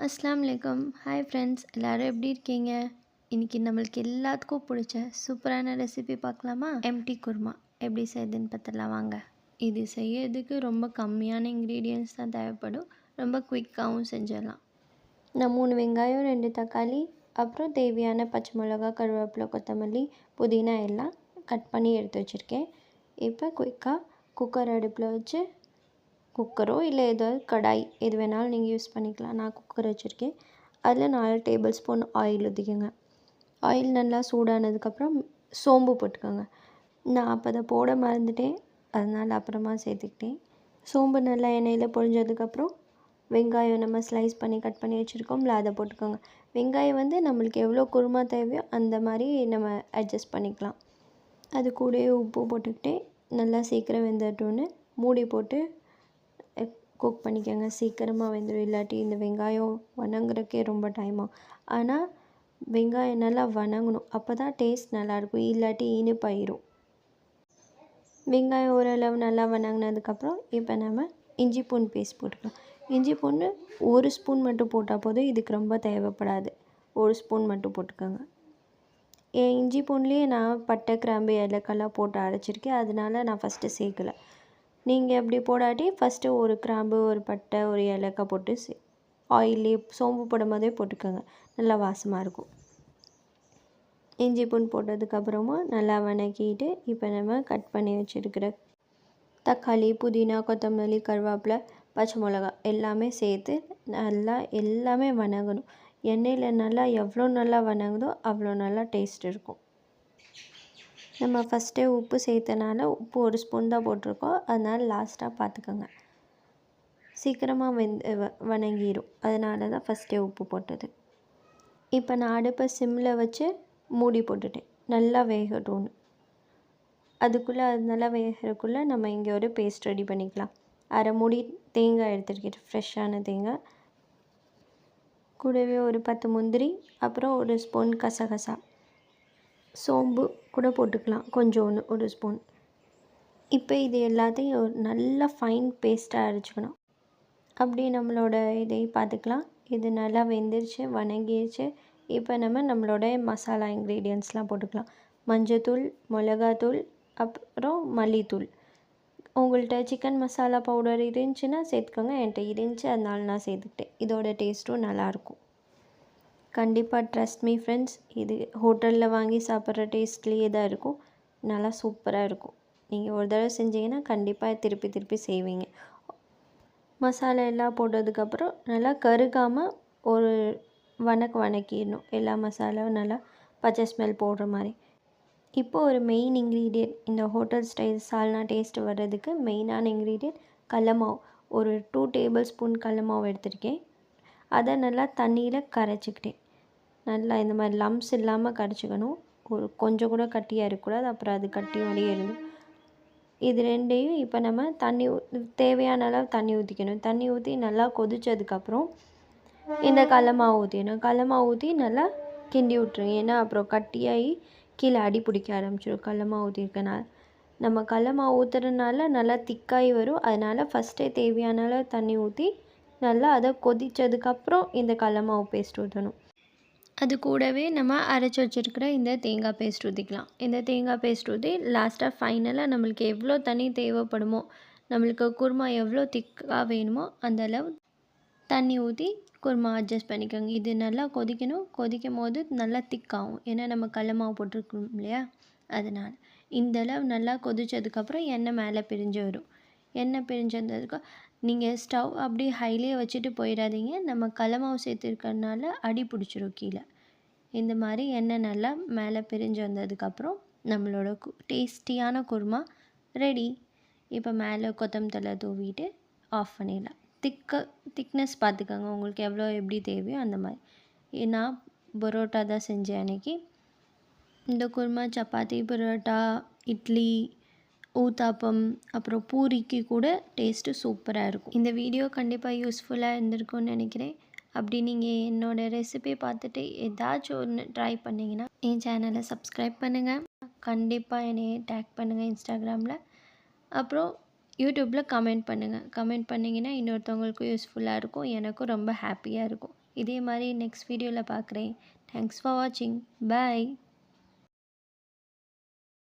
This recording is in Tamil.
அஸ்ஸலாமு அலைக்கும். ஹாய் ஃப்ரெண்ட்ஸ், எல்லோரும் எப்படி இருக்கீங்க? இன்றைக்கி நம்மளுக்கு எல்லாத்துக்கும் பிடிச்ச சூப்பரான ரெசிபி பார்க்கலாமா? எம்டி குருமா எப்படி செய்யுதுன்னு பார்த்துடலாம் வாங்க. இது செய்யறதுக்கு ரொம்ப கம்மியான இன்க்ரீடியன்ட்ஸ் தான் தேவைப்படும். ரொம்ப குயிக்காகவும் செஞ்சிடலாம். நான் 3 வெங்காயம், 2 தக்காளி, அப்புறம் தேவையான பச்சை மிளகா, கருவேப்பிலை, கொத்தமல்லி, புதினா எல்லாம் கட் பண்ணி எடுத்து வச்சுருக்கேன். இப்போ குயிக்காக குக்கர் அடுப்பில் வச்சு, குக்கரோ இல்லை ஏதாவது கடாய் எது வேணாலும் நீங்கள் யூஸ் பண்ணிக்கலாம். நான் குக்கர் வச்சுருக்கேன். அதில் 4 டேபிள் ஸ்பூன் ஆயில் ஊற்றிக்கோங்க. ஆயில் நல்லா சூடானதுக்கப்புறம் சோம்பு போட்டுக்கோங்க. நான் அப்போ அதை போட மறந்துட்டேன், அதனால் அப்புறமா சேர்த்துக்கிட்டேன். சோம்பு நல்லா எண்ணெயில் பொரிஞ்சதுக்கப்புறம் வெங்காயம் நம்ம ஸ்லைஸ் பண்ணி கட் பண்ணி வச்சுருக்கோம்ல, அதை போட்டுக்கோங்க. வெங்காயம் வந்து நம்மளுக்கு எவ்வளோ குருமா தேவையோ அந்த மாதிரி நம்ம அட்ஜஸ்ட் பண்ணிக்கலாம். அது கூடவே உப்பு போட்டுக்கிட்டே நல்லா சீக்கிரம் வெந்துட்டோன்னு மூடி போட்டு குக் பண்ணிக்கோங்க. சீக்கிரமாக வெந்துடும். இல்லாட்டி இந்த வெங்காயம் வணங்குறதுக்கே ரொம்ப டைம் ஆகும். ஆனால் வெங்காயம் நல்லா வணங்கணும், அப்போ தான் டேஸ்ட் நல்லாயிருக்கும். இல்லாட்டி இனிப்பாயிரும். வெங்காயம் ஓரளவு நல்லா வணங்கினதுக்கப்புறம் இப்போ நம்ம இஞ்சி பூண்டு பேஸ்ட் போட்டுக்கலாம். இஞ்சி பூண்டு 1 ஸ்பூன் மட்டும் போட்டால் போதும், இதுக்கு ரொம்ப தேவைப்படாது. 1 ஸ்பூன் மட்டும் போட்டுக்கோங்க. இஞ்சி பூண்டுலேயே நான் பட்டை, கிராம்பு, ஏலக்காய்லாம் போட்டு அரைச்சிருக்கேன், அதனால நான் ஃபஸ்ட்டு சேர்க்கலை. நீங்கள் அப்படி போடாட்டி ஃபஸ்ட்டு ஒரு கிராம்பு, ஒரு பட்டை, ஒரு ஏலக்காய் போட்டு ஆயிலே சோம்பு போடும் போதே போட்டுக்கோங்க. நல்லா வாசமாக இருக்கும். இஞ்சி பூண்டு போட்டதுக்கப்புறமா நல்லா வணக்கிட்டு இப்போ நம்ம கட் பண்ணி வச்சுருக்கிற தக்காளி, புதினா, கொத்தமல்லி, கருவேப்பிலை, பச்சை மிளகா எல்லாமே சேர்த்து நல்லா எல்லாமே வணங்கணும். எண்ணெயில் நல்லா எவ்வளோ நல்லா வணங்குதோ அவ்வளோ நல்லா டேஸ்ட் இருக்கும். நம்ம ஃபஸ்ட்டே உப்பு சேர்த்தனால உப்பு 1 ஸ்பூன் தான் போட்டிருக்கோம், அதனால் லாஸ்ட்டாக பார்த்துக்கோங்க. சீக்கிரமாக வணங்கிடும், அதனால தான் ஃபஸ்ட்டே உப்பு போட்டது. இப்போ நான் அடுப்பை சிம்மில் வச்சு மூடி போட்டுட்டேன், நல்லா வேகட்டும்னு. அதுக்குள்ளே அது நல்லா வேகிறதுக்குள்ளே நம்ம இங்கே ஒரு பேஸ்ட் ரெடி பண்ணிக்கலாம். அரை மூடி தேங்காய் எடுத்துருக்கேன், ஃப்ரெஷ்ஷான தேங்காய். கூடவே ஒரு 10 முந்திரி, அப்புறம் 1 ஸ்பூன் கசகசா, சோம்பு கூட போட்டுக்கலாம் கொஞ்சோண்டு, 1 ஸ்பூன். இப்போ இது எல்லாத்தையும் ஒரு நல்ல ஃபைன் பேஸ்ட்டாக அரைச்சிக்கணும். அப்படி நம்மளோட இதை பார்த்துக்கலாம். இது நல்லா வெந்துருச்சு, வணங்கிடுச்சு. இப்போ நம்மளோட மசாலா இன்க்ரீடியன்ட்ஸ்லாம் போட்டுக்கலாம். மஞ்சத்தூள், மிளகாத்தூள், அப்புறம் மல்லித்தூள். உங்கள்கிட்ட சிக்கன் மசாலா பவுடர் இருந்துச்சுன்னா சேர்த்துக்கோங்க. என்கிட்ட இருந்துச்சு, அதனால நான் சேர்த்துக்கிட்டேன். இதோட டேஸ்ட்டும் நல்லாயிருக்கும். கண்டிப்பாக ட்ரஸ்ட் மீ ஃப்ரெண்ட்ஸ், இது ஹோட்டலில் வாங்கி சாப்பிட்ற டேஸ்ட்லேயே தான் இருக்கும். நல்லா சூப்பராக இருக்கும். நீங்கள் ஒரு தடவை செஞ்சீங்கன்னா கண்டிப்பாக திருப்பி திருப்பி செய்வீங்க. மசாலா எல்லாம் போட்டதுக்கப்புறம் நல்லா கருகாமல் ஒரு வணக்கிடணும். எல்லா மசாலாவும் நல்லா பச்சை ஸ்மெல் போடுற மாதிரி. இப்போது ஒரு மெயின் இன்க்ரீடியன்ட், இந்த ஹோட்டல் ஸ்டைல் சால்னா டேஸ்ட் வர்றதுக்கு மெயினான இன்க்ரீடியன்ட் கடலமாவு. ஒரு 2 டேபிள் ஸ்பூன் கடலமாவு எடுத்திருக்கேன். அதை நல்லா தண்ணியில் கரைச்சிக்கிட்டேன். நல்லா இந்த மாதிரி லம்ஸ் இல்லாமல் கரைச்சிக்கணும். ஒரு கொஞ்சம் கூட கட்டியாக இருக்கக்கூடாது, அப்புறம் அது கட்டி மாதிரியே இருந்தும். இது ரெண்டையும் இப்போ நம்ம தேவையான அளவு தண்ணி ஊற்றிக்கணும். தண்ணி ஊற்றி நல்லா கொதித்ததுக்கப்புறம் இந்த கடலமாவு ஊற்றிடணும். கடலமாவு ஊற்றி நல்லா கிண்டி விட்ருங்க. ஏன்னா அப்புறம் கட்டியாகி கீழே அடி பிடிக்க ஆரம்பிச்சிடும் கடலமாவு ஊற்றிருக்கனால. நம்ம கடலமாவு ஊற்றுறதுனால நல்லா திக்காகி வரும். அதனால் ஃபஸ்ட்டே தேவையான அளவு தண்ணி ஊற்றி நல்லா அதை கொதித்ததுக்கப்புறம் இந்த கடலமாவு பேஸ்ட் ஊற்றணும். அது கூடவே நம்ம அரைச்சி வச்சுருக்கிற இந்த தேங்காய் பேஸ்ட் ஊற்றிக்கலாம். இந்த தேங்காய் பேஸ்ட் ஊற்றி லாஸ்ட்டாக ஃபைனலாக நம்மளுக்கு எவ்வளோ தண்ணி தேவைப்படுமோ, நம்மளுக்கு குருமா எவ்வளோ திக்காக வேணுமோ அந்த அளவு தண்ணி ஊற்றி குருமா அட்ஜஸ்ட் பண்ணிக்கோங்க. இது நல்லா கொதிக்கணும். கொதிக்கும் போது நல்லா திக்காகும், ஏன்னா நம்ம கடல மாவு போட்டிருக்கோம் இல்லையா, அதனால். இந்த அளவு நல்லா கொதித்ததுக்கப்புறம் எண்ணெய் மேலே பிரிஞ்சு வரும். எண்ணெய் பிரிஞ்சதுக்கு நீங்கள் ஸ்டவ் அப்படி ஹைலேயே வச்சுட்டு போயிடாதீங்க. நம்ம கடல மாவு சேர்த்துருக்கறனால அடி பிடிச்சிரும் கீழே. இந்த மாதிரி எண்ணெய் நல்லா மேலே பிரிஞ்சு வந்ததுக்கப்புறம் நம்மளோட டேஸ்டியான குருமா ரெடி. இப்போ மேலே கொத்தமல்லி தழை தூவிட்டு ஆஃப் பண்ணிடலாம். திக்னஸ் பார்த்துக்கோங்க, உங்களுக்கு எவ்வளோ எப்படி தேவையோ அந்த மாதிரி. நான் பரோட்டா தான் செஞ்சேன் அன்றைக்கி. இந்த குருமா சப்பாத்தி, பரோட்டா, இட்லி, ஊத்தாப்பம், அப்புறம் பூரிக்கு கூட டேஸ்ட்டு சூப்பராக இருக்கும். இந்த வீடியோ கண்டிப்பாக யூஸ்ஃபுல்லாக இருந்திருக்கும்னு நினைக்கிறேன். அப்படி நீங்கள் என்னோடய ரெசிபி பார்த்துட்டு ஏதாச்சும் ஒன்று ட்ரை பண்ணிங்கன்னா என் சேனலை சப்ஸ்கிரைப் பண்ணுங்கள். கண்டிப்பாக என்னை டேக் பண்ணுங்கள் இன்ஸ்டாகிராமில். அப்புறம் யூடியூப்பில் கமெண்ட் பண்ணுங்கள். கமெண்ட் பண்ணிங்கன்னா இன்னொருத்தவங்களுக்கும் யூஸ்ஃபுல்லாக இருக்கும், எனக்கும் ரொம்ப ஹாப்பியாக இருக்கும். இதே மாதிரி நெக்ஸ்ட் வீடியோவில் பார்க்குறேன். தேங்க்ஸ் ஃபார் வாட்சிங். பாய்.